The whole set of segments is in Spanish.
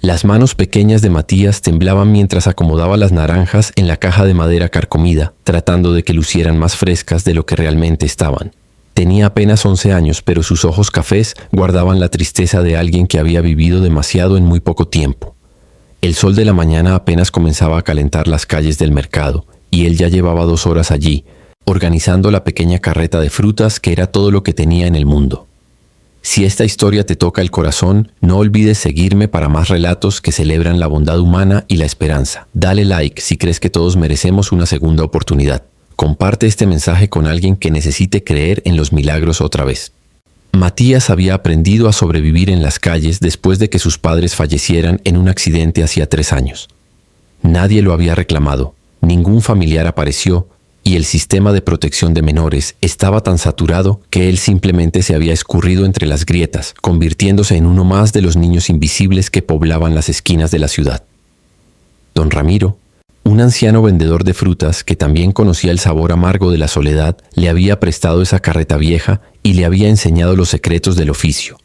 Las manos pequeñas de Matías temblaban mientras acomodaba las naranjas en la caja de madera carcomida, tratando de que lucieran más frescas de lo que realmente estaban. Tenía apenas 11 años, pero sus ojos cafés guardaban la tristeza de alguien que había vivido demasiado en muy poco tiempo. El sol de la mañana apenas comenzaba a calentar las calles del mercado, y él ya llevaba 2 horas allí, organizando la pequeña carreta de frutas que era todo lo que tenía en el mundo. Si esta historia te toca el corazón, no olvides seguirme para más relatos que celebran la bondad humana y la esperanza. Dale like si crees que todos merecemos una segunda oportunidad. Comparte este mensaje con alguien que necesite creer en los milagros otra vez. Matías había aprendido a sobrevivir en las calles después de que sus padres fallecieran en un accidente hacía 3 años. Nadie lo había reclamado, ningún familiar apareció, y el sistema de protección de menores estaba tan saturado que él simplemente se había escurrido entre las grietas, convirtiéndose en uno más de los niños invisibles que poblaban las esquinas de la ciudad. Don Ramiro, un anciano vendedor de frutas que también conocía el sabor amargo de la soledad, le había prestado esa carreta vieja y le había enseñado los secretos del oficio.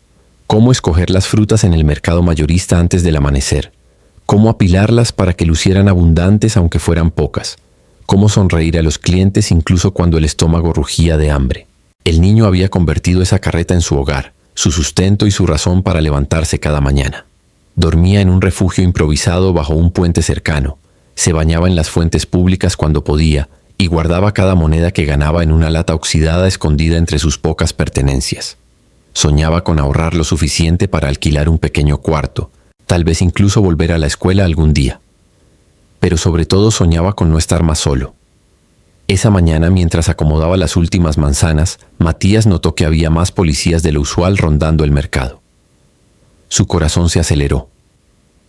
Cómo escoger las frutas en el mercado mayorista antes del amanecer, cómo apilarlas para que lucieran abundantes aunque fueran pocas, cómo sonreír a los clientes incluso cuando el estómago rugía de hambre. El niño había convertido esa carreta en su hogar, su sustento y su razón para levantarse cada mañana. Dormía en un refugio improvisado bajo un puente cercano, se bañaba en las fuentes públicas cuando podía y guardaba cada moneda que ganaba en una lata oxidada escondida entre sus pocas pertenencias. Soñaba con ahorrar lo suficiente para alquilar un pequeño cuarto, tal vez incluso volver a la escuela algún día. Pero sobre todo soñaba con no estar más solo. Esa mañana, mientras acomodaba las últimas manzanas, Matías notó que había más policías de lo usual rondando el mercado. Su corazón se aceleró.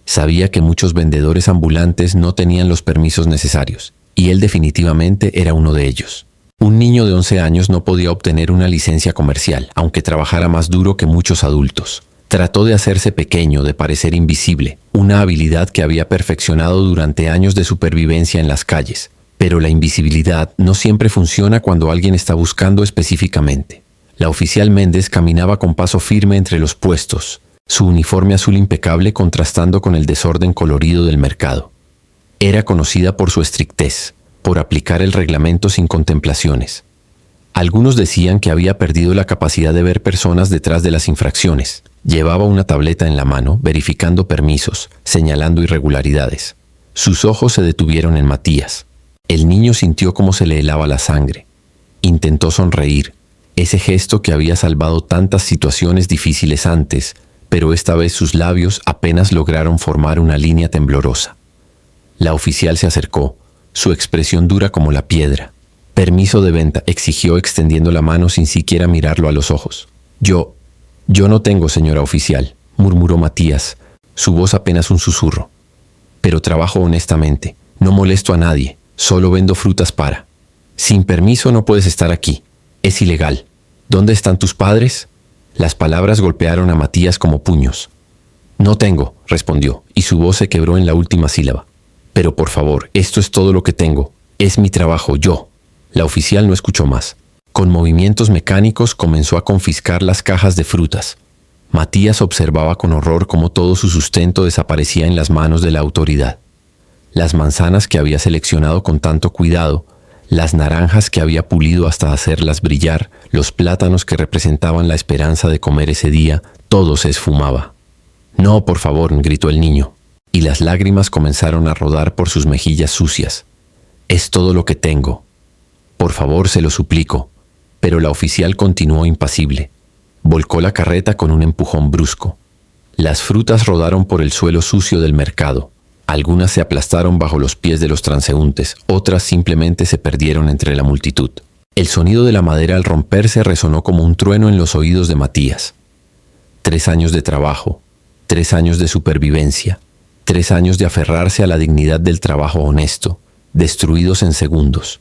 Sabía que muchos vendedores ambulantes no tenían los permisos necesarios, y él definitivamente era uno de ellos. Un niño de 11 años no podía obtener una licencia comercial, aunque trabajara más duro que muchos adultos. Trató de hacerse pequeño, de parecer invisible, una habilidad que había perfeccionado durante años de supervivencia en las calles. Pero la invisibilidad no siempre funciona cuando alguien está buscando específicamente. La oficial Méndez caminaba con paso firme entre los puestos, su uniforme azul impecable contrastando con el desorden colorido del mercado. Era conocida por su estrictez, por aplicar el reglamento sin contemplaciones. Algunos decían que había perdido la capacidad de ver personas detrás de las infracciones. Llevaba una tableta en la mano, verificando permisos, señalando irregularidades. Sus ojos se detuvieron en Matías. El niño sintió cómo se le helaba la sangre. Intentó sonreír, ese gesto que había salvado tantas situaciones difíciles antes, pero esta vez sus labios apenas lograron formar una línea temblorosa. La oficial se acercó, su expresión dura como la piedra. «Permiso de venta», exigió extendiendo la mano sin siquiera mirarlo a los ojos. Yo no tengo, señora oficial», murmuró Matías, su voz apenas un susurro. «Pero trabajo honestamente, no molesto a nadie, solo vendo frutas para». «Sin permiso no puedes estar aquí, es ilegal. ¿Dónde están tus padres?». Las palabras golpearon a Matías como puños. «No tengo», respondió, y su voz se quebró en la última sílaba. «Pero por favor, esto es todo lo que tengo. Es mi trabajo, yo». La oficial no escuchó más. Con movimientos mecánicos comenzó a confiscar las cajas de frutas. Matías observaba con horror cómo todo su sustento desaparecía en las manos de la autoridad. Las manzanas que había seleccionado con tanto cuidado, las naranjas que había pulido hasta hacerlas brillar, los plátanos que representaban la esperanza de comer ese día, todo se esfumaba. «No, por favor», gritó el niño, y las lágrimas comenzaron a rodar por sus mejillas sucias. «Es todo lo que tengo. Por favor, se lo suplico». Pero la oficial continuó impasible. Volcó la carreta con un empujón brusco. Las frutas rodaron por el suelo sucio del mercado. Algunas se aplastaron bajo los pies de los transeúntes, otras simplemente se perdieron entre la multitud. El sonido de la madera al romperse resonó como un trueno en los oídos de Matías. 3 años de trabajo, 3 años de supervivencia, 3 años de aferrarse a la dignidad del trabajo honesto, destruidos en segundos.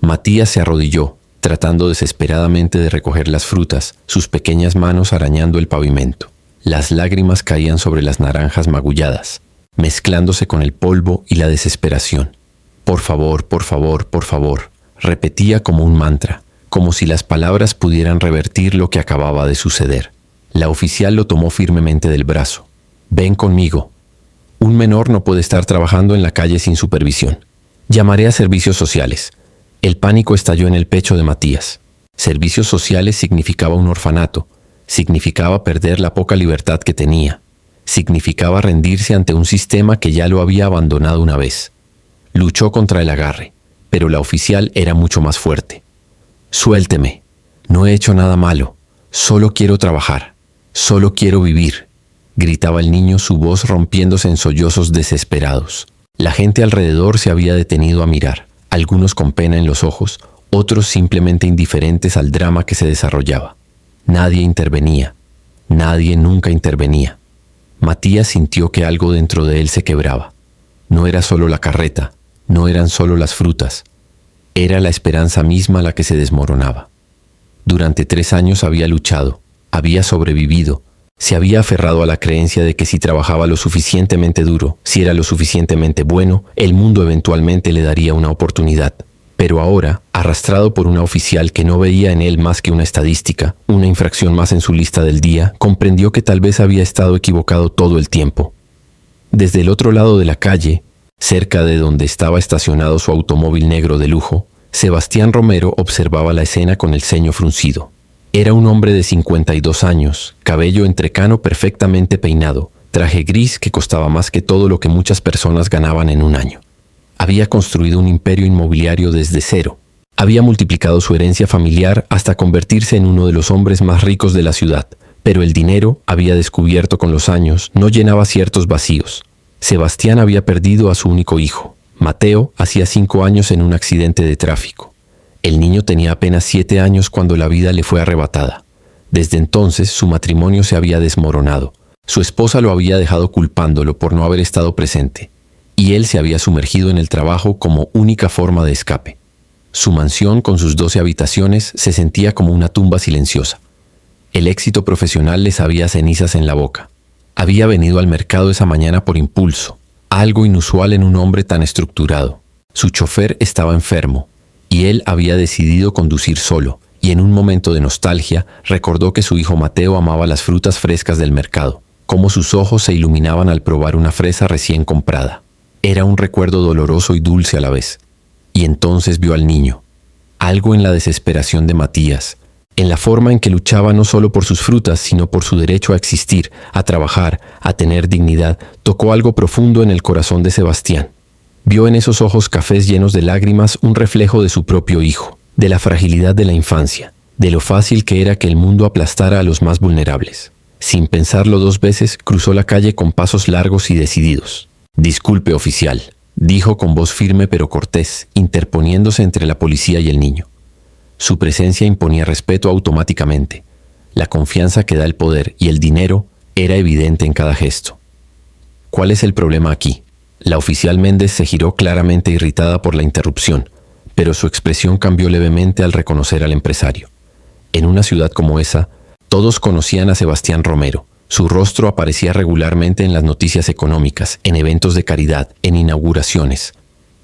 Matías se arrodilló, tratando desesperadamente de recoger las frutas, sus pequeñas manos arañando el pavimento. Las lágrimas caían sobre las naranjas magulladas, mezclándose con el polvo y la desesperación. «Por favor, por favor, por favor», repetía como un mantra, como si las palabras pudieran revertir lo que acababa de suceder. La oficial lo tomó firmemente del brazo. «Ven conmigo», Un menor no puede estar trabajando en la calle sin supervisión. Llamaré a servicios sociales. El pánico estalló en el pecho de Matías. Servicios sociales significaba un orfanato, significaba perder la poca libertad que tenía, significaba rendirse ante un sistema que ya lo había abandonado una vez. Luchó contra el agarre, pero la oficial era mucho más fuerte. «Suélteme. No he hecho nada malo. Solo quiero trabajar. Solo quiero vivir», gritaba el niño, su voz rompiéndose en sollozos desesperados. La gente alrededor se había detenido a mirar, algunos con pena en los ojos, otros simplemente indiferentes al drama que se desarrollaba. Nadie intervenía. Nadie nunca intervenía. Matías sintió que algo dentro de él se quebraba. No era solo la carreta, no eran solo las frutas. Era la esperanza misma la que se desmoronaba. Durante 3 años había luchado, había sobrevivido, se había aferrado a la creencia de que si trabajaba lo suficientemente duro, si era lo suficientemente bueno, el mundo eventualmente le daría una oportunidad. Pero ahora, arrastrado por una oficial que no veía en él más que una estadística, una infracción más en su lista del día, comprendió que tal vez había estado equivocado todo el tiempo. Desde el otro lado de la calle, cerca de donde estaba estacionado su automóvil negro de lujo, Sebastián Romero observaba la escena con el ceño fruncido. Era un hombre de 52 años, cabello entrecano perfectamente peinado, traje gris que costaba más que todo lo que muchas personas ganaban en un año. Había construido un imperio inmobiliario desde cero. Había multiplicado su herencia familiar hasta convertirse en uno de los hombres más ricos de la ciudad, pero el dinero, había descubierto con los años, no llenaba ciertos vacíos. Sebastián había perdido a su único hijo. Mateo hacía 5 años en un accidente de tráfico. El niño tenía apenas 7 años cuando la vida le fue arrebatada. Desde entonces su matrimonio se había desmoronado. Su esposa lo había dejado culpándolo por no haber estado presente, y él se había sumergido en el trabajo como única forma de escape. Su mansión con sus 12 habitaciones se sentía como una tumba silenciosa. El éxito profesional le sabía cenizas en la boca. Había venido al mercado esa mañana por impulso, algo inusual en un hombre tan estructurado. Su chofer estaba enfermo, y él había decidido conducir solo, y en un momento de nostalgia recordó que su hijo Mateo amaba las frutas frescas del mercado, cómo sus ojos se iluminaban al probar una fresa recién comprada. Era un recuerdo doloroso y dulce a la vez. Y entonces vio al niño. Algo en la desesperación de Matías, en la forma en que luchaba no solo por sus frutas, sino por su derecho a existir, a trabajar, a tener dignidad, tocó algo profundo en el corazón de Sebastián. Vio en esos ojos cafés llenos de lágrimas un reflejo de su propio hijo, de la fragilidad de la infancia, de lo fácil que era que el mundo aplastara a los más vulnerables. Sin pensarlo 2 veces, cruzó la calle con pasos largos y decididos. «Disculpe, oficial», dijo con voz firme pero cortés, interponiéndose entre la policía y el niño. Su presencia imponía respeto automáticamente. La confianza que da el poder y el dinero era evidente en cada gesto. «¿Cuál es el problema aquí?». La oficial Méndez se giró claramente irritada por la interrupción, pero su expresión cambió levemente al reconocer al empresario. En una ciudad como esa, todos conocían a Sebastián Romero. Su rostro aparecía regularmente en las noticias económicas, en eventos de caridad, en inauguraciones.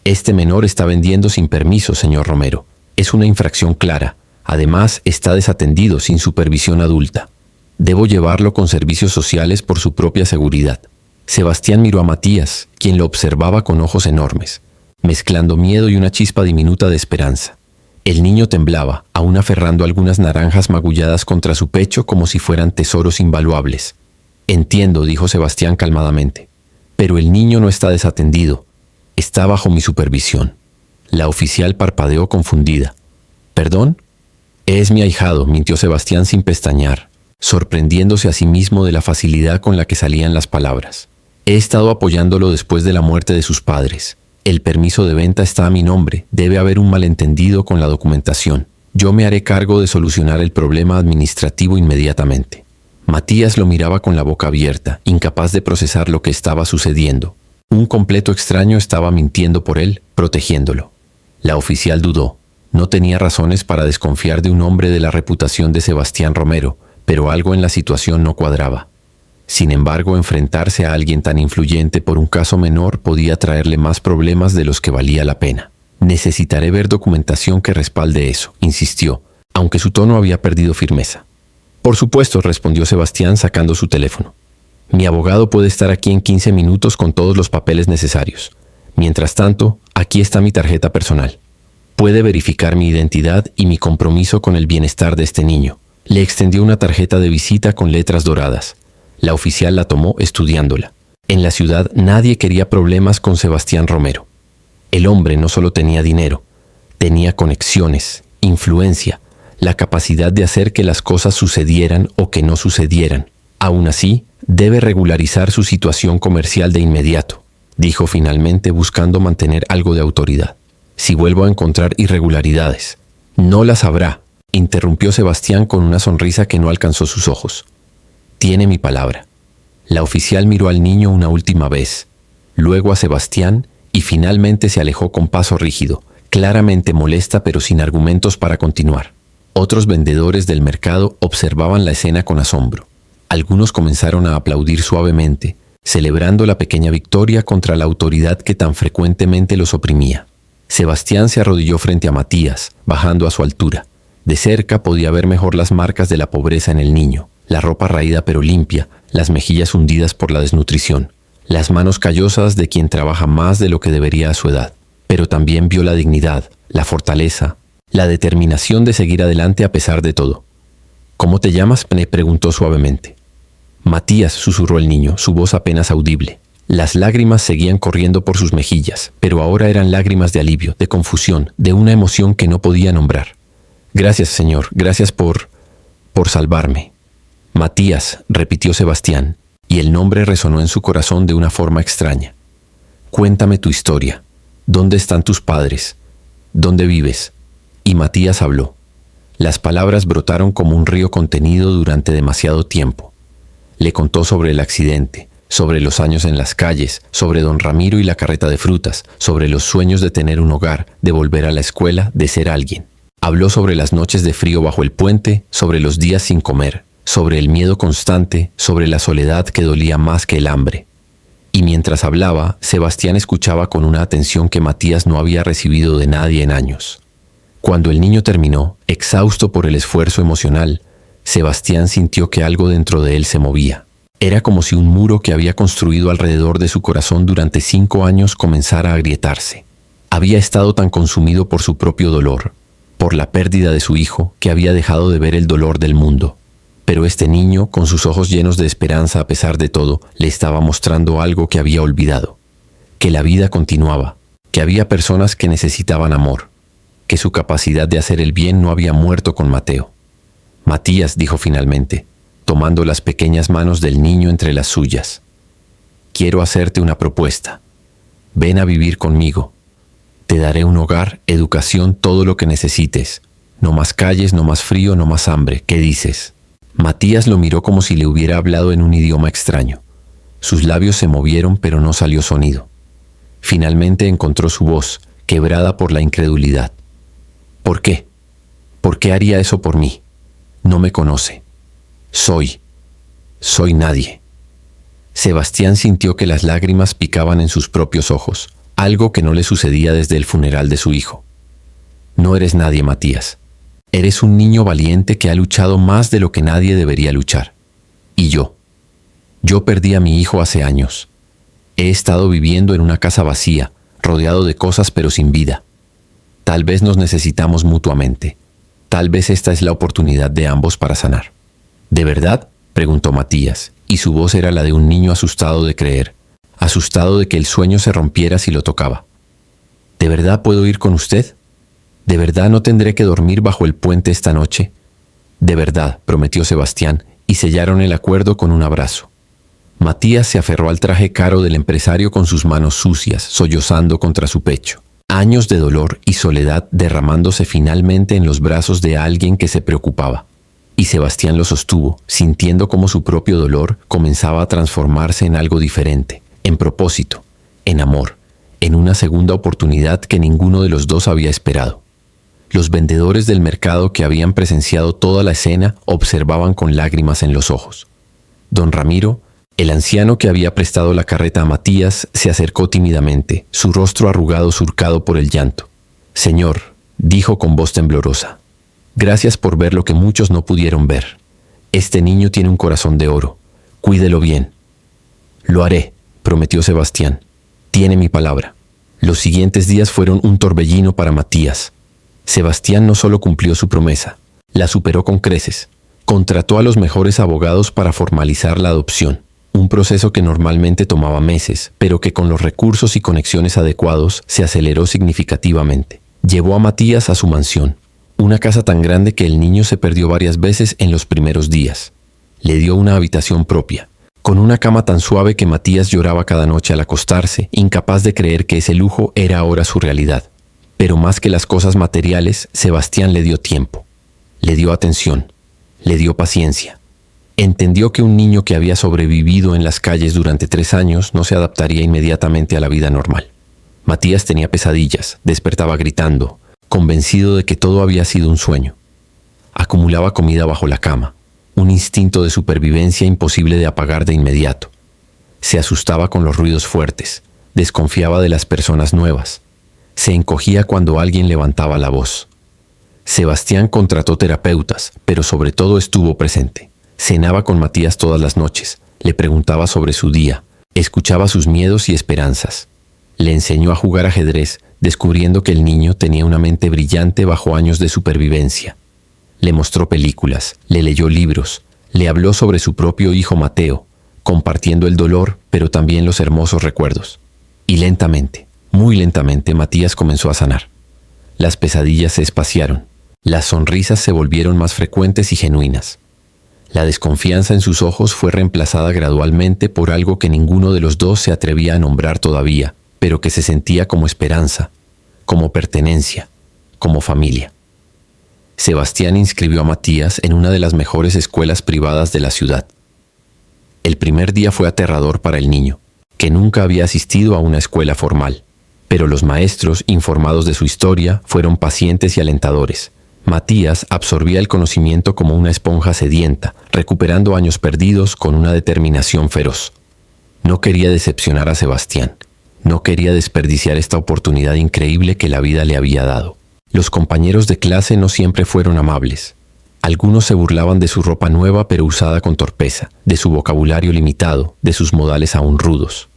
«Este menor está vendiendo sin permiso, señor Romero. Es una infracción clara. Además, está desatendido sin supervisión adulta. Debo llevarlo con servicios sociales por su propia seguridad». Sebastián miró a Matías, quien lo observaba con ojos enormes, mezclando miedo y una chispa diminuta de esperanza. El niño temblaba, aún aferrando algunas naranjas magulladas contra su pecho como si fueran tesoros invaluables. «Entiendo», dijo Sebastián calmadamente, «pero el niño no está desatendido. Está bajo mi supervisión». La oficial parpadeó confundida. «¿Perdón?» «Es mi ahijado», mintió Sebastián sin pestañear, sorprendiéndose a sí mismo de la facilidad con la que salían las palabras. «He estado apoyándolo después de la muerte de sus padres. El permiso de venta está a mi nombre. Debe haber un malentendido con la documentación. Yo me haré cargo de solucionar el problema administrativo inmediatamente». Matías lo miraba con la boca abierta, incapaz de procesar lo que estaba sucediendo. Un completo extraño estaba mintiendo por él, protegiéndolo. La oficial dudó. No tenía razones para desconfiar de un hombre de la reputación de Sebastián Romero, pero algo en la situación no cuadraba. Sin embargo, enfrentarse a alguien tan influyente por un caso menor podía traerle más problemas de los que valía la pena. «Necesitaré ver documentación que respalde eso», insistió, aunque su tono había perdido firmeza. «Por supuesto», respondió Sebastián sacando su teléfono. Mi abogado puede estar aquí en 15 minutos con todos los papeles necesarios. Mientras tanto, aquí está mi tarjeta personal. Puede verificar mi identidad y mi compromiso con el bienestar de este niño. Le extendió una tarjeta de visita con letras doradas. La oficial la tomó estudiándola. En la ciudad nadie quería problemas con Sebastián Romero. El hombre no solo tenía dinero, tenía conexiones, influencia, la capacidad de hacer que las cosas sucedieran o que no sucedieran. Aún así, debe regularizar su situación comercial de inmediato, dijo finalmente buscando mantener algo de autoridad. Si vuelvo a encontrar irregularidades. No las habrá, interrumpió Sebastián con una sonrisa que no alcanzó sus ojos. Tiene mi palabra. La oficial miró al niño una última vez, luego a Sebastián y finalmente se alejó con paso rígido, claramente molesta pero sin argumentos para continuar. Otros vendedores del mercado observaban la escena con asombro. Algunos comenzaron a aplaudir suavemente, celebrando la pequeña victoria contra la autoridad que tan frecuentemente los oprimía. Sebastián se arrodilló frente a Matías, bajando a su altura. De cerca podía ver mejor las marcas de la pobreza en el niño, la ropa raída pero limpia, las mejillas hundidas por la desnutrición, las manos callosas de quien trabaja más de lo que debería a su edad. Pero también vio la dignidad, la fortaleza, la determinación de seguir adelante a pesar de todo. ¿Cómo te llamas?, le preguntó suavemente. Matías, susurró el niño, su voz apenas audible. Las lágrimas seguían corriendo por sus mejillas, pero ahora eran lágrimas de alivio, de confusión, de una emoción que no podía nombrar. Gracias, señor, gracias por salvarme. Matías, repitió Sebastián, y el nombre resonó en su corazón de una forma extraña. Cuéntame tu historia. ¿Dónde están tus padres? ¿Dónde vives? Y Matías habló. Las palabras brotaron como un río contenido durante demasiado tiempo. Le contó sobre el accidente, sobre los años en las calles, sobre don Ramiro y la carreta de frutas, sobre los sueños de tener un hogar, de volver a la escuela, de ser alguien. Habló sobre las noches de frío bajo el puente, sobre los días sin comer, sobre el miedo constante, sobre la soledad que dolía más que el hambre. Y mientras hablaba, Sebastián escuchaba con una atención que Matías no había recibido de nadie en años. Cuando el niño terminó, exhausto por el esfuerzo emocional, Sebastián sintió que algo dentro de él se movía. Era como si un muro que había construido alrededor de su corazón durante 5 años comenzara a agrietarse. Había estado tan consumido por su propio dolor, por la pérdida de su hijo, que había dejado de ver el dolor del mundo. Pero este niño, con sus ojos llenos de esperanza a pesar de todo, le estaba mostrando algo que había olvidado. Que la vida continuaba, que había personas que necesitaban amor, que su capacidad de hacer el bien no había muerto con Mateo. Matías, dijo finalmente, tomando las pequeñas manos del niño entre las suyas. Quiero hacerte una propuesta. Ven a vivir conmigo. Te daré un hogar, educación, todo lo que necesites. No más calles, no más frío, no más hambre. ¿Qué dices? Matías lo miró como si le hubiera hablado en un idioma extraño. Sus labios se movieron, pero no salió sonido. Finalmente encontró su voz, quebrada por la incredulidad. ¿Por qué? ¿Por qué haría eso por mí? No me conoce. Soy nadie. Sebastián sintió que las lágrimas picaban en sus propios ojos, algo que no le sucedía desde el funeral de su hijo. No eres nadie, Matías. Eres un niño valiente que ha luchado más de lo que nadie debería luchar. Y yo perdí a mi hijo hace años. He estado viviendo en una casa vacía, rodeado de cosas pero sin vida. Tal vez nos necesitamos mutuamente. Tal vez esta es la oportunidad de ambos para sanar. ¿De verdad?, preguntó Matías, y su voz era la de un niño asustado de creer, asustado de que el sueño se rompiera si lo tocaba. ¿De verdad puedo ir con usted? ¿De verdad no tendré que dormir bajo el puente esta noche? De verdad, prometió Sebastián, y sellaron el acuerdo con un abrazo. Matías se aferró al traje caro del empresario con sus manos sucias, sollozando contra su pecho. Años de dolor y soledad derramándose finalmente en los brazos de alguien que se preocupaba. Y Sebastián lo sostuvo, sintiendo cómo su propio dolor comenzaba a transformarse en algo diferente, en propósito, en amor, en una segunda oportunidad que ninguno de los dos había esperado. Los vendedores del mercado que habían presenciado toda la escena observaban con lágrimas en los ojos. Don Ramiro, el anciano que había prestado la carreta a Matías, se acercó tímidamente, su rostro arrugado surcado por el llanto. «Señor», dijo con voz temblorosa, «gracias por ver lo que muchos no pudieron ver. Este niño tiene un corazón de oro. Cuídelo bien. Lo haré, prometió Sebastián. Tiene mi palabra. Los siguientes días fueron un torbellino para Matías. Sebastián no solo cumplió su promesa, la superó con creces. Contrató a los mejores abogados para formalizar la adopción, un proceso que normalmente tomaba meses, pero que con los recursos y conexiones adecuados se aceleró significativamente. Llevó a Matías a su mansión, una casa tan grande que el niño se perdió varias veces en los primeros días. Le dio una habitación propia, con una cama tan suave que Matías lloraba cada noche al acostarse, incapaz de creer que ese lujo era ahora su realidad. Pero más que las cosas materiales, Sebastián le dio tiempo, le dio atención, le dio paciencia. Entendió que un niño que había sobrevivido en las calles durante 3 años no se adaptaría inmediatamente a la vida normal. Matías tenía pesadillas, despertaba gritando, convencido de que todo había sido un sueño. Acumulaba comida bajo la cama, un instinto de supervivencia imposible de apagar de inmediato. Se asustaba con los ruidos fuertes, desconfiaba de las personas nuevas. Se encogía cuando alguien levantaba la voz. Sebastián contrató terapeutas, pero sobre todo estuvo presente. Cenaba con Matías todas las noches, le preguntaba sobre su día, escuchaba sus miedos y esperanzas. Le enseñó a jugar ajedrez, descubriendo que el niño tenía una mente brillante bajo años de supervivencia. Le mostró películas, le leyó libros, le habló sobre su propio hijo Mateo, compartiendo el dolor, pero también los hermosos recuerdos. Y lentamente, muy lentamente, Matías comenzó a sanar. Las pesadillas se espaciaron, las sonrisas se volvieron más frecuentes y genuinas. La desconfianza en sus ojos fue reemplazada gradualmente por algo que ninguno de los dos se atrevía a nombrar todavía, pero que se sentía como esperanza, como pertenencia, como familia. Sebastián inscribió a Matías en una de las mejores escuelas privadas de la ciudad. El primer día fue aterrador para el niño, que nunca había asistido a una escuela formal, pero los maestros, informados de su historia, fueron pacientes y alentadores. Matías absorbía el conocimiento como una esponja sedienta, recuperando años perdidos con una determinación feroz. No quería decepcionar a Sebastián. No quería desperdiciar esta oportunidad increíble que la vida le había dado. Los compañeros de clase no siempre fueron amables. Algunos se burlaban de su ropa nueva pero usada con torpeza, de su vocabulario limitado, de sus modales aún rudos.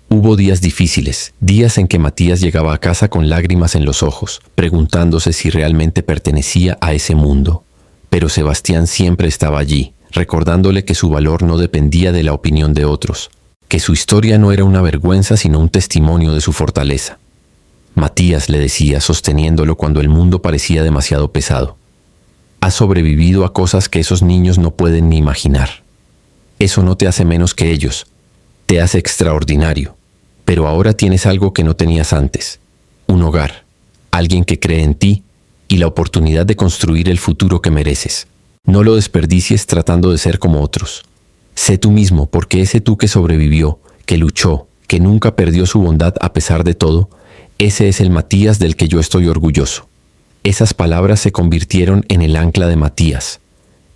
Hubo días difíciles, días en que Matías llegaba a casa con lágrimas en los ojos, preguntándose si realmente pertenecía a ese mundo. Pero Sebastián siempre estaba allí, recordándole que su valor no dependía de la opinión de otros, que su historia no era una vergüenza sino un testimonio de su fortaleza. Matías, le decía, sosteniéndolo cuando el mundo parecía demasiado pesado: has sobrevivido a cosas que esos niños no pueden ni imaginar. Eso no te hace menos que ellos, te hace extraordinario. Pero ahora tienes algo que no tenías antes: un hogar, alguien que cree en ti y la oportunidad de construir el futuro que mereces. No lo desperdicies tratando de ser como otros. Sé tú mismo, porque ese tú que sobrevivió, que luchó, que nunca perdió su bondad a pesar de todo, ese es el Matías del que yo estoy orgulloso. Esas palabras se convirtieron en el ancla de Matías.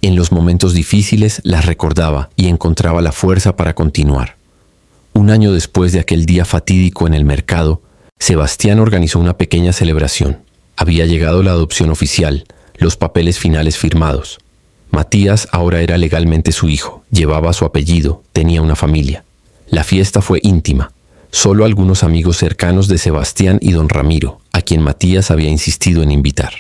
En los momentos difíciles las recordaba y encontraba la fuerza para continuar. Un año después de aquel día fatídico en el mercado, Sebastián organizó una pequeña celebración. Había llegado la adopción oficial, los papeles finales firmados. Matías ahora era legalmente su hijo, llevaba su apellido, tenía una familia. La fiesta fue íntima. Solo algunos amigos cercanos de Sebastián y don Ramiro, a quien Matías había insistido en invitar.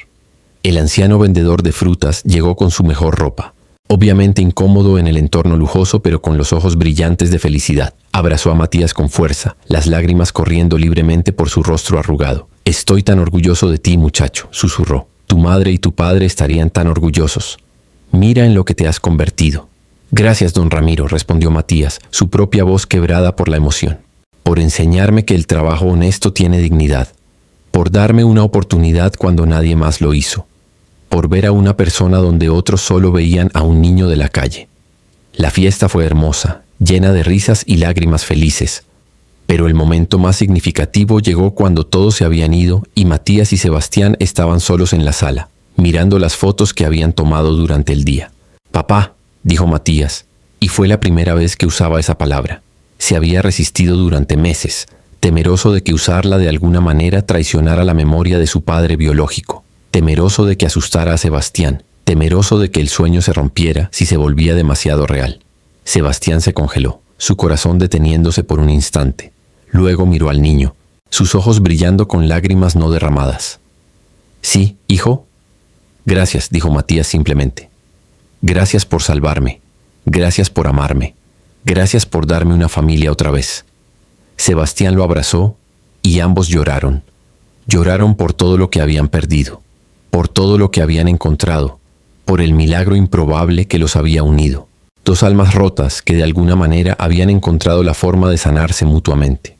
El anciano vendedor de frutas llegó con su mejor ropa, obviamente incómodo en el entorno lujoso, pero con los ojos brillantes de felicidad. Abrazó a Matías con fuerza, las lágrimas corriendo libremente por su rostro arrugado. «Estoy tan orgulloso de ti, muchacho», susurró. «Tu madre y tu padre estarían tan orgullosos. Mira en lo que te has convertido». «Gracias, don Ramiro», respondió Matías, su propia voz quebrada por la emoción. «Por enseñarme que el trabajo honesto tiene dignidad. Por darme una oportunidad cuando nadie más lo hizo. Por ver a una persona donde otros solo veían a un niño de la calle». La fiesta fue hermosa, llena de risas y lágrimas felices. Pero el momento más significativo llegó cuando todos se habían ido y Matías y Sebastián estaban solos en la sala, mirando las fotos que habían tomado durante el día. «Papá», dijo Matías, y fue la primera vez que usaba esa palabra. Se había resistido durante meses, temeroso de que usarla de alguna manera traicionara la memoria de su padre biológico, temeroso de que asustara a Sebastián, temeroso de que el sueño se rompiera si se volvía demasiado real. Sebastián se congeló. su corazón deteniéndose por un instante. Luego miró al niño, sus ojos brillando con lágrimas no derramadas. «Sí, hijo». «Gracias», dijo Matías simplemente. «Gracias por salvarme. Gracias por amarme. Gracias por darme una familia otra vez». Sebastián lo abrazó y ambos lloraron. Lloraron por todo lo que habían perdido, por todo lo que habían encontrado, por el milagro improbable que los había unido. Dos almas rotas que de alguna manera habían encontrado la forma de sanarse mutuamente.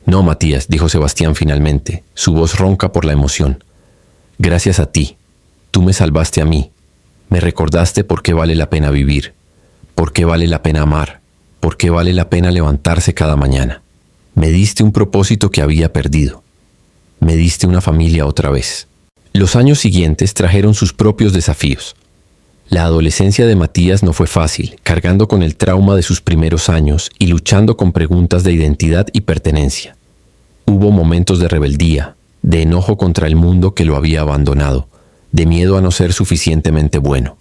«No, Matías», dijo Sebastián finalmente, su voz ronca por la emoción. «Gracias a ti. Tú me salvaste a mí. Me recordaste por qué vale la pena vivir, por qué vale la pena amar, por qué vale la pena levantarse cada mañana. Me diste un propósito que había perdido. Me diste una familia otra vez». Los años siguientes trajeron sus propios desafíos. La adolescencia de Matías no fue fácil, cargando con el trauma de sus primeros años y luchando con preguntas de identidad y pertenencia. Hubo momentos de rebeldía, de enojo contra el mundo que lo había abandonado, de miedo a no ser suficientemente bueno.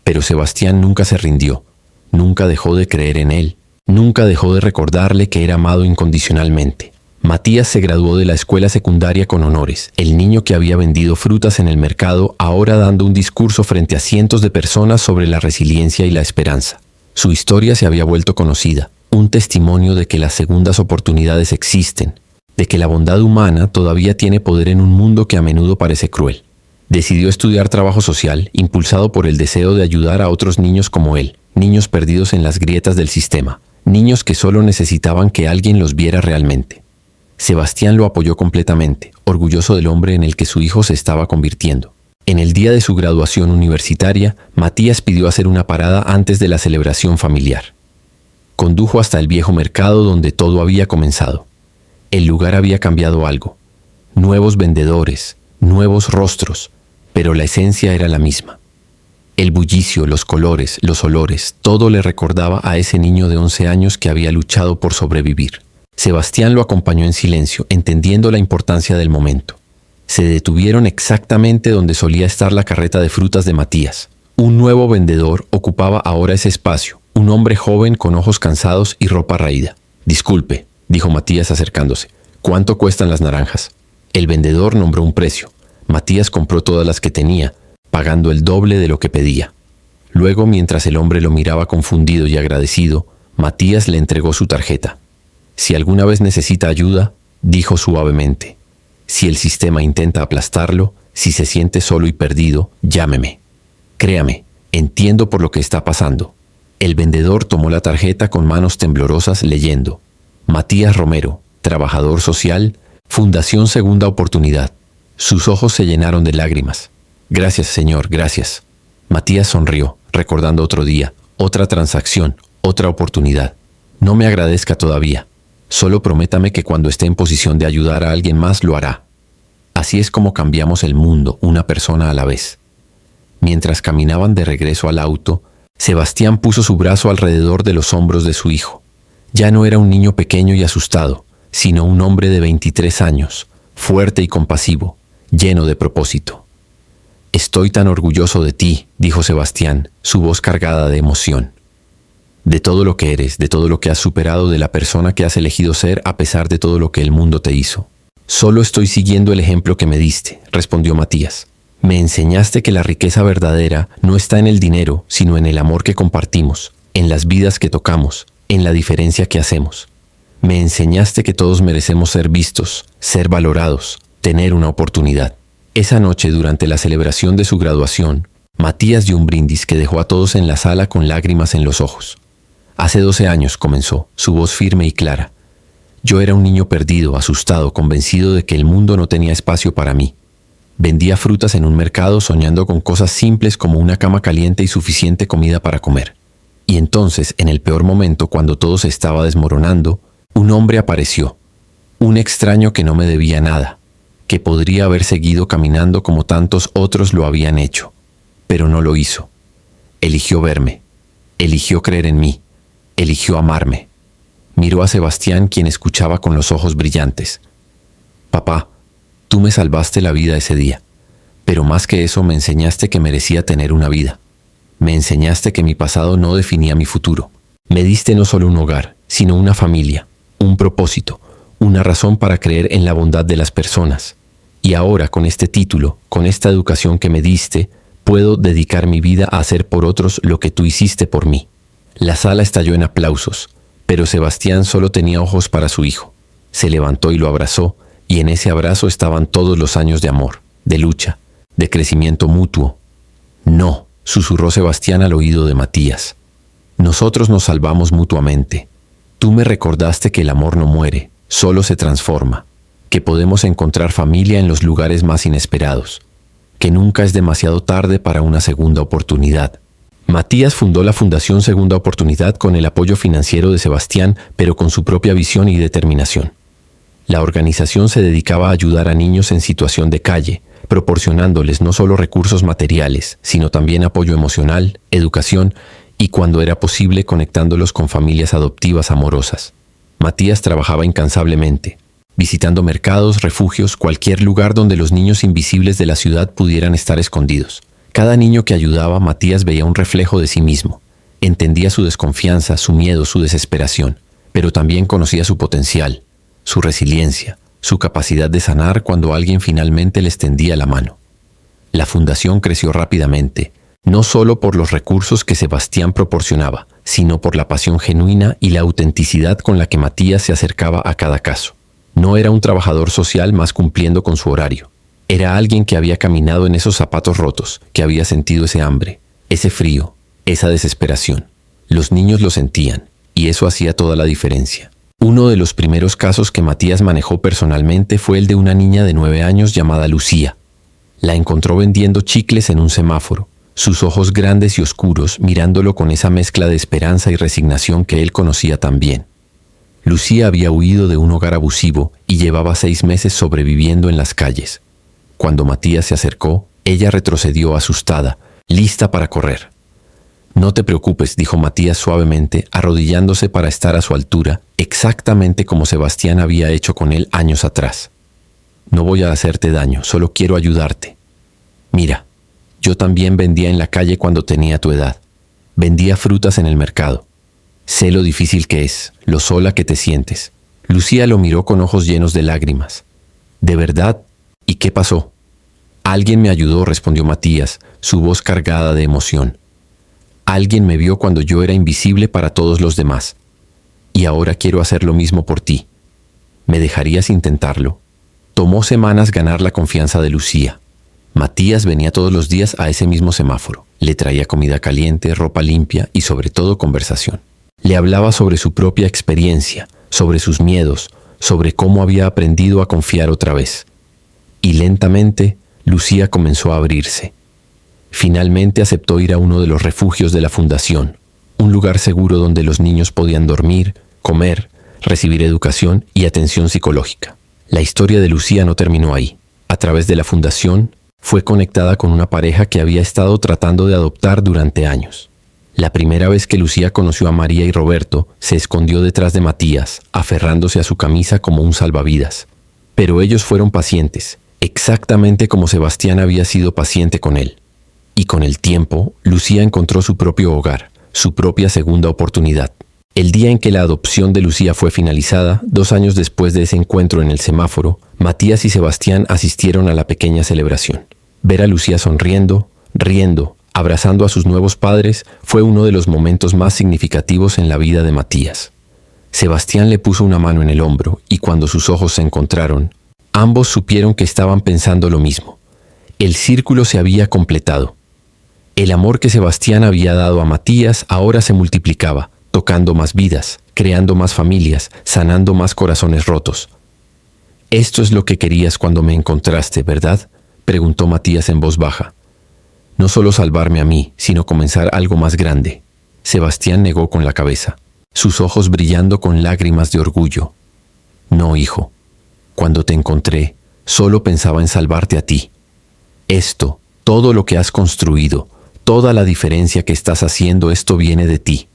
Pero Sebastián nunca se rindió, nunca dejó de creer en él, nunca dejó de recordarle que era amado incondicionalmente. Matías se graduó de la escuela secundaria con honores, el niño que había vendido frutas en el mercado, ahora dando un discurso frente a cientos de personas sobre la resiliencia y la esperanza. Su historia se había vuelto conocida, un testimonio de que las segundas oportunidades existen, de que la bondad humana todavía tiene poder en un mundo que a menudo parece cruel. Decidió estudiar trabajo social, impulsado por el deseo de ayudar a otros niños como él, niños perdidos en las grietas del sistema, niños que solo necesitaban que alguien los viera realmente. Sebastián lo apoyó completamente, orgulloso del hombre en el que su hijo se estaba convirtiendo. En el día de su graduación universitaria, Matías pidió hacer una parada antes de la celebración familiar. Condujo hasta el viejo mercado donde todo había comenzado. El lugar había cambiado algo. Nuevos vendedores, nuevos rostros, pero la esencia era la misma. El bullicio, los colores, los olores, todo le recordaba a ese niño de 11 años que había luchado por sobrevivir. Sebastián lo acompañó en silencio, entendiendo la importancia del momento. Se detuvieron exactamente donde solía estar la carreta de frutas de Matías. Un nuevo vendedor ocupaba ahora ese espacio, un hombre joven con ojos cansados y ropa raída. «Disculpe», dijo Matías acercándose, «¿cuánto cuestan las naranjas?». El vendedor nombró un precio. Matías compró todas las que tenía, pagando el doble de lo que pedía. Luego, mientras el hombre lo miraba confundido y agradecido, Matías le entregó su tarjeta. «Si alguna vez necesita ayuda», dijo suavemente, «si el sistema intenta aplastarlo, si se siente solo y perdido, llámeme. Créame, entiendo por lo que está pasando». El vendedor tomó la tarjeta con manos temblorosas leyendo: «Matías Romero, trabajador social, Fundación Segunda Oportunidad». Sus ojos se llenaron de lágrimas. «Gracias, señor, gracias». Matías sonrió, recordando otro día, otra transacción, otra oportunidad. «No me agradezca todavía. Solo prométame que cuando esté en posición de ayudar a alguien más lo hará». Así es como cambiamos el mundo, una persona a la vez. Mientras caminaban de regreso al auto, Sebastián puso su brazo alrededor de los hombros de su hijo. Ya no era un niño pequeño y asustado, sino un hombre de 23 años, fuerte y compasivo, lleno de propósito. «Estoy tan orgulloso de ti», dijo Sebastián, su voz cargada de emoción. «De todo lo que eres, de todo lo que has superado, de la persona que has elegido ser a pesar de todo lo que el mundo te hizo». «Solo estoy siguiendo el ejemplo que me diste», respondió Matías. «Me enseñaste que la riqueza verdadera no está en el dinero, sino en el amor que compartimos, en las vidas que tocamos, en la diferencia que hacemos. Me enseñaste que todos merecemos ser vistos, ser valorados, tener una oportunidad». Esa noche, durante la celebración de su graduación, Matías dio un brindis que dejó a todos en la sala con lágrimas en los ojos. «Hace 12 años», comenzó, su voz firme y clara. «Yo era un niño perdido, asustado, convencido de que el mundo no tenía espacio para mí. Vendía frutas en un mercado soñando con cosas simples como una cama caliente y suficiente comida para comer. Y entonces, en el peor momento, cuando todo se estaba desmoronando, un hombre apareció. Un extraño que no me debía nada, que podría haber seguido caminando como tantos otros lo habían hecho. Pero no lo hizo. Eligió verme. Eligió creer en mí. Eligió amarme». Miró a Sebastián, quien escuchaba con los ojos brillantes. «Papá, tú me salvaste la vida ese día, pero más que eso me enseñaste que merecía tener una vida. Me enseñaste que mi pasado no definía mi futuro. Me diste no solo un hogar, sino una familia, un propósito, una razón para creer en la bondad de las personas. Y ahora, con este título, con esta educación que me diste, puedo dedicar mi vida a hacer por otros lo que tú hiciste por mí. La sala estalló en aplausos, pero Sebastián solo tenía ojos para su hijo. Se levantó y lo abrazó, y en ese abrazo estaban todos los años de amor, de lucha, de crecimiento mutuo. No, susurró Sebastián al oído de Matías. Nosotros nos salvamos mutuamente. Tú me recordaste que el amor no muere, solo se transforma, que podemos encontrar familia en los lugares más inesperados, que nunca es demasiado tarde para una segunda oportunidad. Matías fundó la Fundación Segunda Oportunidad con el apoyo financiero de Sebastián, pero con su propia visión y determinación. La organización se dedicaba a ayudar a niños en situación de calle, proporcionándoles no solo recursos materiales, sino también apoyo emocional, educación y, cuando era posible, conectándolos con familias adoptivas amorosas. Matías trabajaba incansablemente, visitando mercados, refugios, cualquier lugar donde los niños invisibles de la ciudad pudieran estar escondidos. Cada niño que ayudaba, Matías veía un reflejo de sí mismo. Entendía su desconfianza, su miedo, su desesperación, pero también conocía su potencial, su resiliencia, su capacidad de sanar cuando alguien finalmente les tendía la mano. La fundación creció rápidamente, no solo por los recursos que Sebastián proporcionaba, sino por la pasión genuina y la autenticidad con la que Matías se acercaba a cada caso. No era un trabajador social más cumpliendo con su horario. Era alguien que había caminado en esos zapatos rotos, que había sentido ese hambre, ese frío, esa desesperación. Los niños lo sentían, y eso hacía toda la diferencia. Uno de los primeros casos que Matías manejó personalmente fue el de una niña de 9 años llamada Lucía. La encontró vendiendo chicles en un semáforo, sus ojos grandes y oscuros mirándolo con esa mezcla de esperanza y resignación que él conocía tan bien. Lucía había huido de un hogar abusivo y llevaba 6 meses sobreviviendo en las calles. Cuando Matías se acercó, ella retrocedió asustada, lista para correr. «No te preocupes», dijo Matías suavemente, arrodillándose para estar a su altura, exactamente como Sebastián había hecho con él años atrás. «No voy a hacerte daño, solo quiero ayudarte. Mira, yo también vendía en la calle cuando tenía tu edad. Vendía frutas en el mercado. Sé lo difícil que es, lo sola que te sientes». Lucía lo miró con ojos llenos de lágrimas. «¿De verdad? ¿Y qué pasó?» «Alguien me ayudó», respondió Matías, su voz cargada de emoción. «Alguien me vio cuando yo era invisible para todos los demás. Y ahora quiero hacer lo mismo por ti. ¿Me dejarías intentarlo?» Tomó semanas ganar la confianza de Lucía. Matías venía todos los días a ese mismo semáforo. Le traía comida caliente, ropa limpia y sobre todo conversación. Le hablaba sobre su propia experiencia, sobre sus miedos, sobre cómo había aprendido a confiar otra vez. Y lentamente, Lucía comenzó a abrirse. Finalmente aceptó ir a uno de los refugios de la fundación, un lugar seguro donde los niños podían dormir, comer, recibir educación y atención psicológica. La historia de Lucía no terminó ahí. A través de la fundación, fue conectada con una pareja que había estado tratando de adoptar durante años. La primera vez que Lucía conoció a María y Roberto, se escondió detrás de Matías, aferrándose a su camisa como un salvavidas. Pero ellos fueron pacientes, exactamente como Sebastián había sido paciente con él. Y con el tiempo, Lucía encontró su propio hogar, su propia segunda oportunidad. El día en que la adopción de Lucía fue finalizada, 2 años después de ese encuentro en el semáforo, Matías y Sebastián asistieron a la pequeña celebración. Ver a Lucía sonriendo, riendo, abrazando a sus nuevos padres, fue uno de los momentos más significativos en la vida de Matías. Sebastián le puso una mano en el hombro y cuando sus ojos se encontraron, ambos supieron que estaban pensando lo mismo. El círculo se había completado. El amor que Sebastián había dado a Matías ahora se multiplicaba, tocando más vidas, creando más familias, sanando más corazones rotos. «Esto es lo que querías cuando me encontraste, ¿verdad?», preguntó Matías en voz baja. «No solo salvarme a mí, sino comenzar algo más grande». Sebastián negó con la cabeza, sus ojos brillando con lágrimas de orgullo. «No, hijo. Cuando te encontré, solo pensaba en salvarte a ti. Esto, todo lo que has construido, toda la diferencia que estás haciendo, esto viene de ti,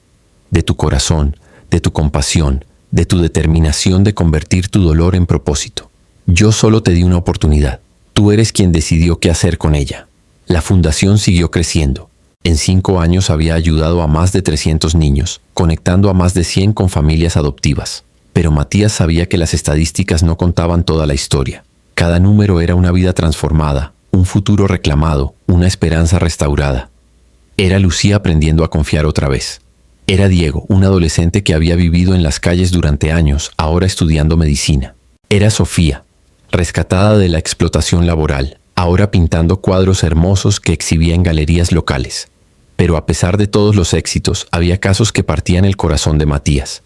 de tu corazón, de tu compasión, de tu determinación de convertir tu dolor en propósito. Yo solo te di una oportunidad. Tú eres quien decidió qué hacer con ella». La fundación siguió creciendo. En 5 años había ayudado a más de 300 niños, conectando a más de 100 con familias adoptivas. Pero Matías sabía que las estadísticas no contaban toda la historia. Cada número era una vida transformada, un futuro reclamado, una esperanza restaurada. Era Lucía aprendiendo a confiar otra vez. Era Diego, un adolescente que había vivido en las calles durante años, ahora estudiando medicina. Era Sofía, rescatada de la explotación laboral, ahora pintando cuadros hermosos que exhibía en galerías locales. Pero a pesar de todos los éxitos, había casos que partían el corazón de Matías.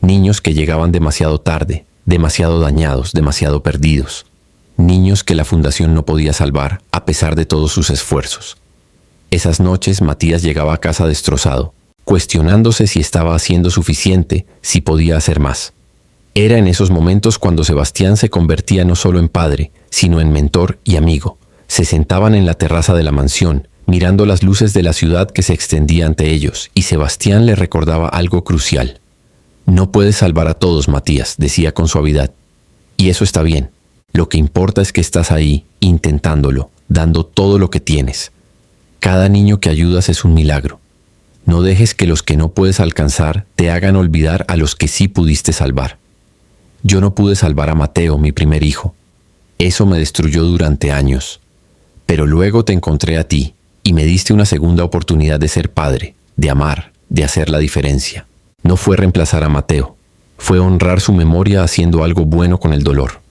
Niños que llegaban demasiado tarde, demasiado dañados, demasiado perdidos. Niños que la fundación no podía salvar, a pesar de todos sus esfuerzos. Esas noches Matías llegaba a casa destrozado, cuestionándose si estaba haciendo suficiente, si podía hacer más. Era en esos momentos cuando Sebastián se convertía no solo en padre, sino en mentor y amigo. Se sentaban en la terraza de la mansión, mirando las luces de la ciudad que se extendía ante ellos, y Sebastián le recordaba algo crucial. No puedes salvar a todos, Matías, decía con suavidad. Y eso está bien. Lo que importa es que estás ahí, intentándolo, dando todo lo que tienes. Cada niño que ayudas es un milagro. No dejes que los que no puedes alcanzar te hagan olvidar a los que sí pudiste salvar. Yo no pude salvar a Mateo, mi primer hijo. Eso me destruyó durante años. Pero luego te encontré a ti, y me diste una segunda oportunidad de ser padre, de amar, de hacer la diferencia. No fue reemplazar a Mateo, fue honrar su memoria haciendo algo bueno con el dolor.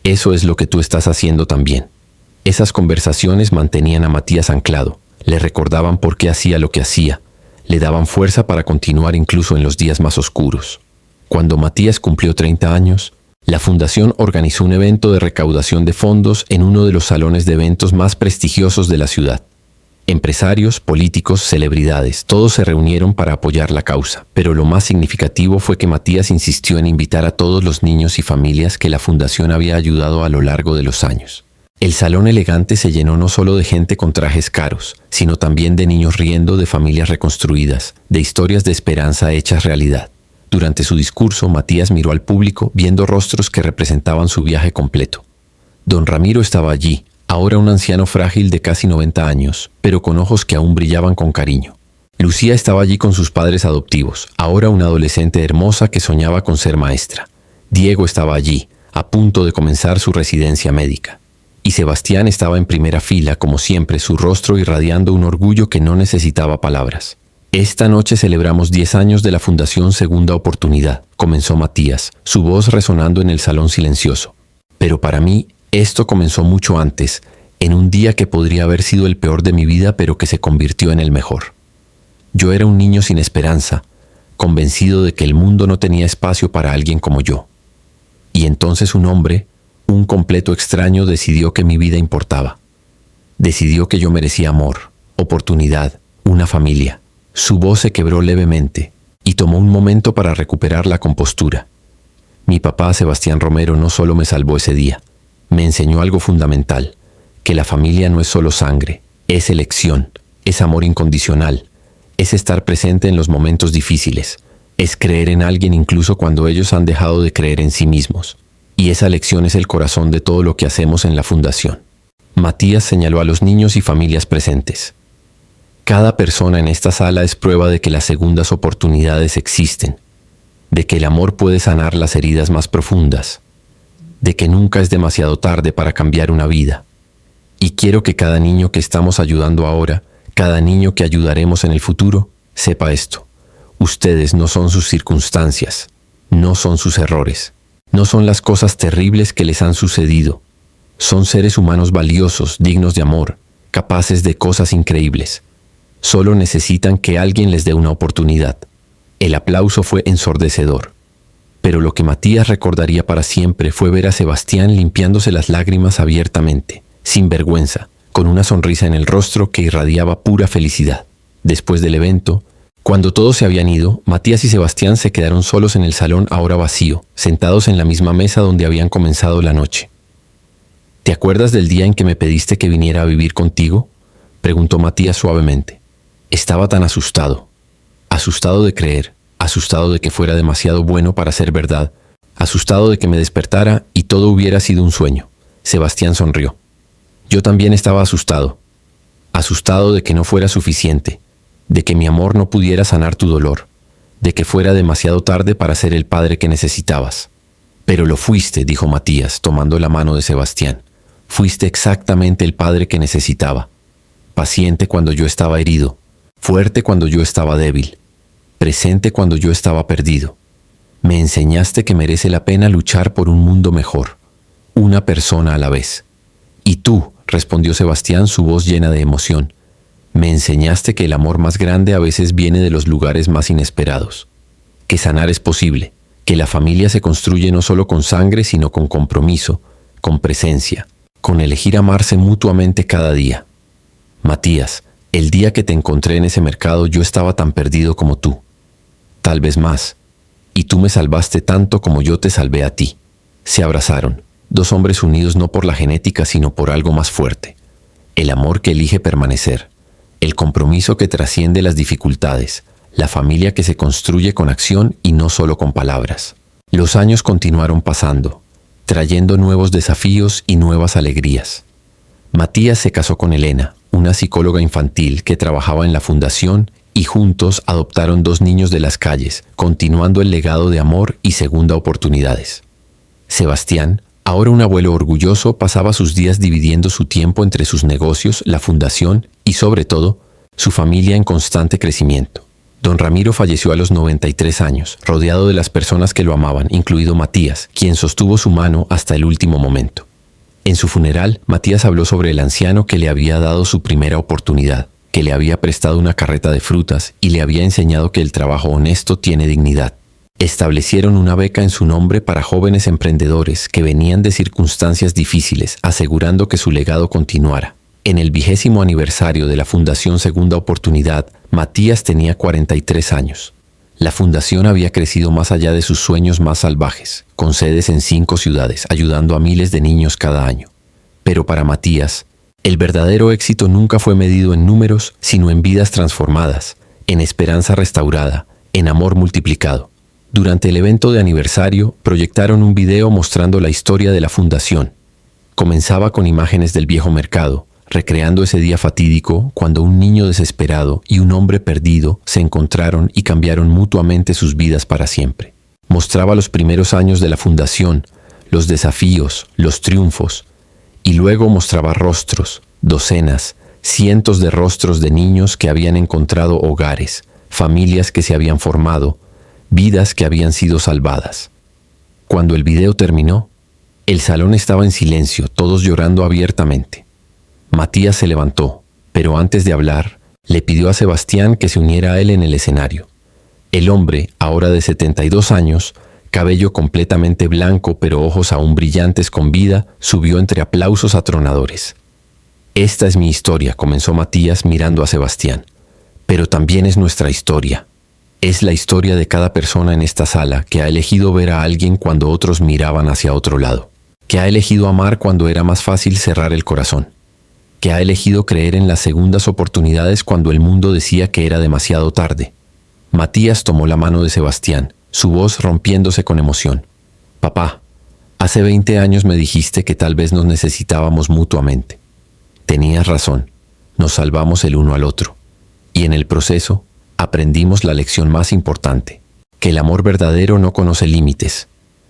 Eso es lo que tú estás haciendo también. Esas conversaciones mantenían a Matías anclado, le recordaban por qué hacía lo que hacía, le daban fuerza para continuar incluso en los días más oscuros. Cuando Matías cumplió 30 años, la fundación organizó un evento de recaudación de fondos en uno de los salones de eventos más prestigiosos de la ciudad. Empresarios, políticos, celebridades, todos se reunieron para apoyar la causa, pero lo más significativo fue que Matías insistió en invitar a todos los niños y familias que la fundación había ayudado a lo largo de los años. El salón elegante se llenó no solo de gente con trajes caros, sino también de niños riendo, de familias reconstruidas, de historias de esperanza hechas realidad. Durante su discurso, Matías miró al público, viendo rostros que representaban su viaje completo. Don Ramiro estaba allí, ahora un anciano frágil de casi 90 años, pero con ojos que aún brillaban con cariño. Lucía estaba allí con sus padres adoptivos, ahora una adolescente hermosa que soñaba con ser maestra. Diego estaba allí, a punto de comenzar su residencia médica. Y Sebastián estaba en primera fila, como siempre, su rostro irradiando un orgullo que no necesitaba palabras. Esta noche celebramos 10 años de la Fundación Segunda Oportunidad, comenzó Matías, su voz resonando en el salón silencioso. Pero para mí, esto comenzó mucho antes, en un día que podría haber sido el peor de mi vida, pero que se convirtió en el mejor. Yo era un niño sin esperanza, convencido de que el mundo no tenía espacio para alguien como yo. Y entonces un hombre, un completo extraño, decidió que mi vida importaba. Decidió que yo merecía amor, oportunidad, una familia. Su voz se quebró levemente y tomó un momento para recuperar la compostura. Mi papá, Sebastián Romero, no solo me salvó ese día, me enseñó algo fundamental, que la familia no es solo sangre, es elección, es amor incondicional, es estar presente en los momentos difíciles, es creer en alguien incluso cuando ellos han dejado de creer en sí mismos. Y esa lección es el corazón de todo lo que hacemos en la fundación. Matías señaló a los niños y familias presentes. Cada persona en esta sala es prueba de que las segundas oportunidades existen, de que el amor puede sanar las heridas más profundas, de que nunca es demasiado tarde para cambiar una vida. Y quiero que cada niño que estamos ayudando ahora, cada niño que ayudaremos en el futuro, sepa esto. Ustedes no son sus circunstancias, no son sus errores, no son las cosas terribles que les han sucedido. Son seres humanos valiosos, dignos de amor, capaces de cosas increíbles. Solo necesitan que alguien les dé una oportunidad. El aplauso fue ensordecedor. Pero lo que Matías recordaría para siempre fue ver a Sebastián limpiándose las lágrimas abiertamente, sin vergüenza, con una sonrisa en el rostro que irradiaba pura felicidad. Después del evento, cuando todos se habían ido, Matías y Sebastián se quedaron solos en el salón ahora vacío, sentados en la misma mesa donde habían comenzado la noche. ¿Te acuerdas del día en que me pediste que viniera a vivir contigo?, preguntó Matías suavemente. Estaba tan asustado, asustado de creer, asustado de que fuera demasiado bueno para ser verdad, asustado de que me despertara y todo hubiera sido un sueño. Sebastián sonrió. Yo también estaba asustado, asustado de que no fuera suficiente, de que mi amor no pudiera sanar tu dolor, de que fuera demasiado tarde para ser el padre que necesitabas. Pero lo fuiste, dijo Matías, tomando la mano de Sebastián. Fuiste exactamente el padre que necesitaba. Paciente cuando yo estaba herido, fuerte cuando yo estaba débil, presente cuando yo estaba perdido. Me enseñaste que merece la pena luchar por un mundo mejor, una persona a la vez. Y tú, respondió Sebastián, su voz llena de emoción, me enseñaste que el amor más grande a veces viene de los lugares más inesperados, que sanar es posible, que la familia se construye no solo con sangre, sino con compromiso, con presencia, con elegir amarse mutuamente cada día. Matías, el día que te encontré en ese mercado yo estaba tan perdido como tú, tal vez más, y tú me salvaste tanto como yo te salvé a ti. Se abrazaron, dos hombres unidos no por la genética sino por algo más fuerte, el amor que elige permanecer, el compromiso que trasciende las dificultades, la familia que se construye con acción y no solo con palabras. Los años continuaron pasando, trayendo nuevos desafíos y nuevas alegrías. Matías se casó con Elena, una psicóloga infantil que trabajaba en la fundación, y juntos adoptaron 2 niños de las calles, continuando el legado de amor y segunda oportunidades. Sebastián, ahora un abuelo orgulloso, pasaba sus días dividiendo su tiempo entre sus negocios, la fundación y, sobre todo, su familia en constante crecimiento. Don Ramiro falleció a los 93 años, rodeado de las personas que lo amaban, incluido Matías, quien sostuvo su mano hasta el último momento. En su funeral, Matías habló sobre el anciano que le había dado su primera oportunidad, que le había prestado una carreta de frutas y le había enseñado que el trabajo honesto tiene dignidad. Establecieron una beca en su nombre para jóvenes emprendedores que venían de circunstancias difíciles, asegurando que su legado continuara. En el 20º aniversario de la Fundación Segunda Oportunidad, Matías tenía 43 años. La fundación había crecido más allá de sus sueños más salvajes, con sedes en 5 ciudades, ayudando a miles de niños cada año. Pero para Matías, el verdadero éxito nunca fue medido en números, sino en vidas transformadas, en esperanza restaurada, en amor multiplicado. Durante el evento de aniversario, proyectaron un video mostrando la historia de la fundación. Comenzaba con imágenes del viejo mercado, recreando ese día fatídico cuando un niño desesperado y un hombre perdido se encontraron y cambiaron mutuamente sus vidas para siempre. Mostraba los primeros años de la fundación, los desafíos, los triunfos, y luego mostraba rostros, docenas, cientos de rostros de niños que habían encontrado hogares, familias que se habían formado, vidas que habían sido salvadas. Cuando el video terminó, el salón estaba en silencio, todos llorando abiertamente. Matías se levantó, pero antes de hablar, le pidió a Sebastián que se uniera a él en el escenario. El hombre, ahora de 72 años, cabello completamente blanco pero ojos aún brillantes con vida, subió entre aplausos atronadores. Esta es mi historia, comenzó Matías mirando a Sebastián, pero también es nuestra historia. Es la historia de cada persona en esta sala que ha elegido ver a alguien cuando otros miraban hacia otro lado, que ha elegido amar cuando era más fácil cerrar el corazón, que ha elegido creer en las segundas oportunidades cuando el mundo decía que era demasiado tarde. Matías tomó la mano de Sebastián, su voz rompiéndose con emoción. Papá, hace 20 años me dijiste que tal vez nos necesitábamos mutuamente. Tenías razón, nos salvamos el uno al otro. Y en el proceso, aprendimos la lección más importante, que el amor verdadero no conoce límites.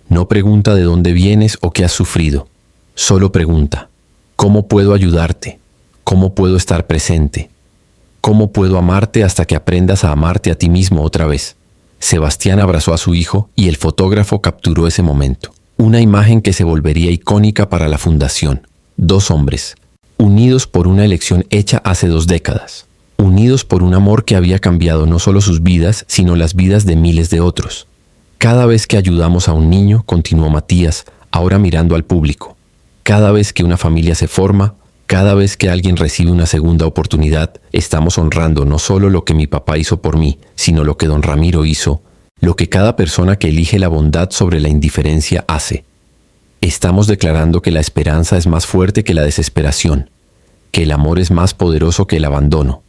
No pregunta de dónde vienes o qué has sufrido. Solo pregunta, ¿cómo puedo ayudarte? ¿Cómo puedo estar presente? ¿Cómo puedo amarte hasta que aprendas a amarte a ti mismo otra vez? Sebastián abrazó a su hijo y el fotógrafo capturó ese momento. Una imagen que se volvería icónica para la fundación. 2 hombres, unidos por una elección hecha hace 2 décadas. Unidos por un amor que había cambiado no solo sus vidas, sino las vidas de miles de otros. Cada vez que ayudamos a un niño, continuó Matías, ahora mirando al público. Cada vez que una familia se forma, cada vez que alguien recibe una segunda oportunidad, estamos honrando no solo lo que mi papá hizo por mí, sino lo que don Ramiro hizo, lo que cada persona que elige la bondad sobre la indiferencia hace. Estamos declarando que la esperanza es más fuerte que la desesperación, que el amor es más poderoso que el abandono,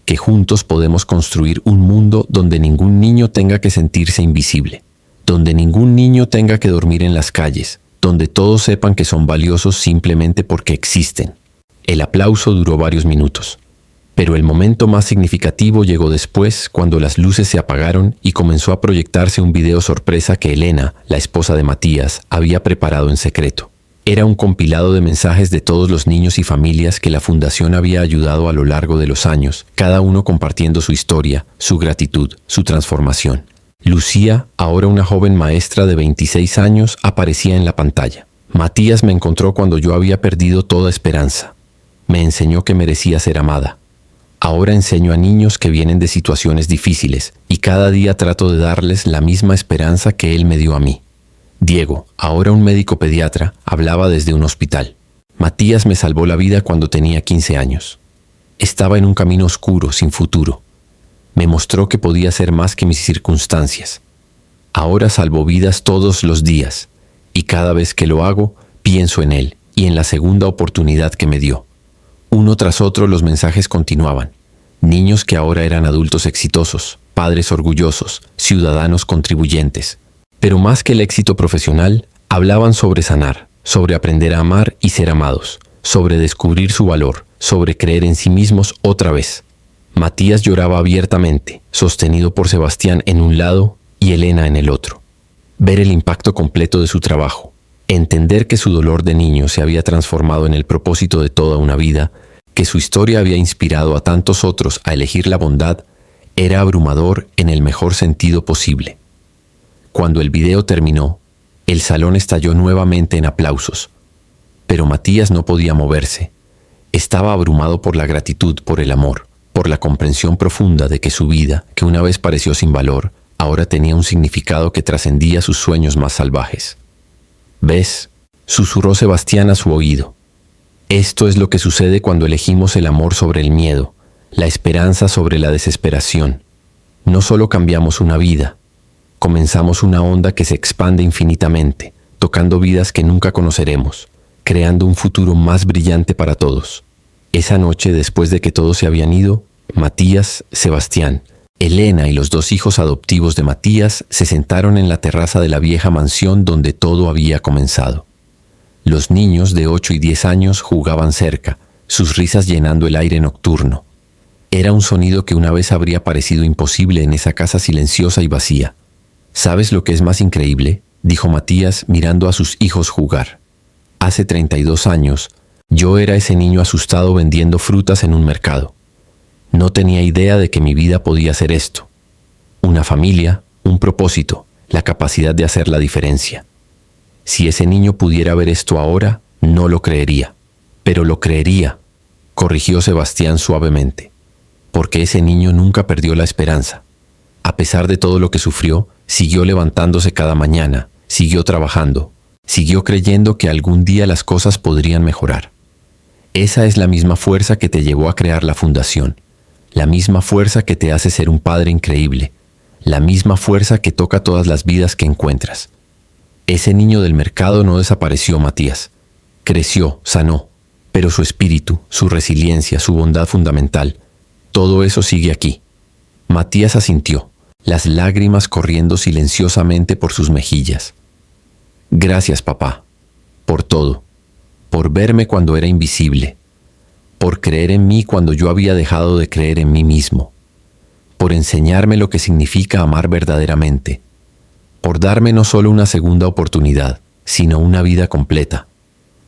que juntos podemos construir un mundo donde ningún niño tenga que sentirse invisible, donde ningún niño tenga que dormir en las calles, donde todos sepan que son valiosos simplemente porque existen. El aplauso duró varios minutos, Pero el momento más significativo llegó después, cuando las luces se apagaron y comenzó a proyectarse un video sorpresa que Elena, la esposa de Matías, había preparado en secreto. Era un compilado de mensajes de todos los niños y familias que la fundación había ayudado a lo largo de los años, cada uno compartiendo su historia, su gratitud, su transformación. Lucía, ahora una joven maestra de 26 años, aparecía en la pantalla. Matías me encontró cuando yo había perdido toda esperanza. Me enseñó que merecía ser amada. Ahora enseño a niños que vienen de situaciones difíciles y cada día trato de darles la misma esperanza que él me dio a mí. Diego, ahora un médico pediatra, hablaba desde un hospital. Matías me salvó la vida cuando tenía 15 años. Estaba en un camino oscuro, sin futuro. Me mostró que podía ser más que mis circunstancias. Ahora salvo vidas todos los días, y cada vez que lo hago, pienso en él y en la segunda oportunidad que me dio. Uno tras otro los mensajes continuaban. Niños que ahora eran adultos exitosos, padres orgullosos, ciudadanos contribuyentes. Pero más que el éxito profesional, hablaban sobre sanar, sobre aprender a amar y ser amados, sobre descubrir su valor, sobre creer en sí mismos otra vez. Matías lloraba abiertamente, sostenido por Sebastián en un lado y Elena en el otro. Ver el impacto completo de su trabajo, entender que su dolor de niño se había transformado en el propósito de toda una vida, que su historia había inspirado a tantos otros a elegir la bondad, era abrumador en el mejor sentido posible. Cuando el video terminó, el salón estalló nuevamente en aplausos, pero Matías no podía moverse. Estaba abrumado por la gratitud, por el amor, por la comprensión profunda de que su vida, que una vez pareció sin valor, ahora tenía un significado que trascendía sus sueños más salvajes. ¿Ves?, susurró Sebastián a su oído. Esto es lo que sucede cuando elegimos el amor sobre el miedo, la esperanza sobre la desesperación. No solo cambiamos una vida, comenzamos una onda que se expande infinitamente, tocando vidas que nunca conoceremos, creando un futuro más brillante para todos. Esa noche, después de que todos se habían ido, Matías, Sebastián, Elena y los 2 hijos adoptivos de Matías se sentaron en la terraza de la vieja mansión donde todo había comenzado. Los niños de 8 y 10 años jugaban cerca, sus risas llenando el aire nocturno. Era un sonido que una vez habría parecido imposible en esa casa silenciosa y vacía. ¿Sabes lo que es más increíble?, dijo Matías mirando a sus hijos jugar. Hace 32 años, yo era ese niño asustado vendiendo frutas en un mercado. No tenía idea de que mi vida podía ser esto. Una familia, un propósito, la capacidad de hacer la diferencia. Si ese niño pudiera ver esto ahora, no lo creería. Pero lo creería, corrigió Sebastián suavemente. Porque ese niño nunca perdió la esperanza. A pesar de todo lo que sufrió, siguió levantándose cada mañana, siguió trabajando, siguió creyendo que algún día las cosas podrían mejorar. Esa es la misma fuerza que te llevó a crear la fundación. La misma fuerza que te hace ser un padre increíble, la misma fuerza que toca todas las vidas que encuentras. Ese niño del mercado no desapareció, Matías. Creció, sanó, pero su espíritu, su resiliencia, su bondad fundamental, todo eso sigue aquí. Matías asintió, las lágrimas corriendo silenciosamente por sus mejillas. Gracias, papá, por todo, por verme cuando era invisible, por creer en mí cuando yo había dejado de creer en mí mismo, por enseñarme lo que significa amar verdaderamente, por darme no solo una segunda oportunidad, sino una vida completa.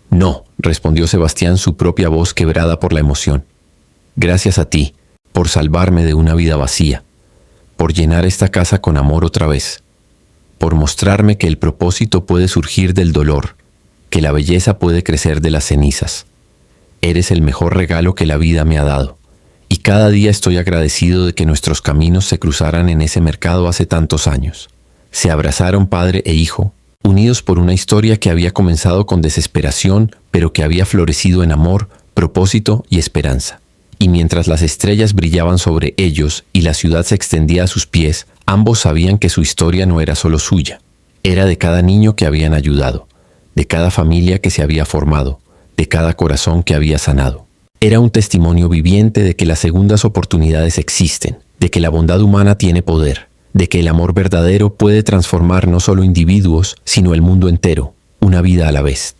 No, respondió Sebastián, su propia voz quebrada por la emoción. Gracias a ti, por salvarme de una vida vacía, por llenar esta casa con amor otra vez, por mostrarme que el propósito puede surgir del dolor, que la belleza puede crecer de las cenizas. Eres el mejor regalo que la vida me ha dado, y cada día estoy agradecido de que nuestros caminos se cruzaran en ese mercado hace tantos años. Se abrazaron padre e hijo, unidos por una historia que había comenzado con desesperación, pero que había florecido en amor, propósito y esperanza. Y mientras las estrellas brillaban sobre ellos y la ciudad se extendía a sus pies, ambos sabían que su historia no era solo suya, era de cada niño que habían ayudado, de cada familia que se había formado, de cada corazón que había sanado. Era un testimonio viviente de que las segundas oportunidades existen, de que la bondad humana tiene poder, de que el amor verdadero puede transformar no solo individuos, sino el mundo entero, una vida a la vez.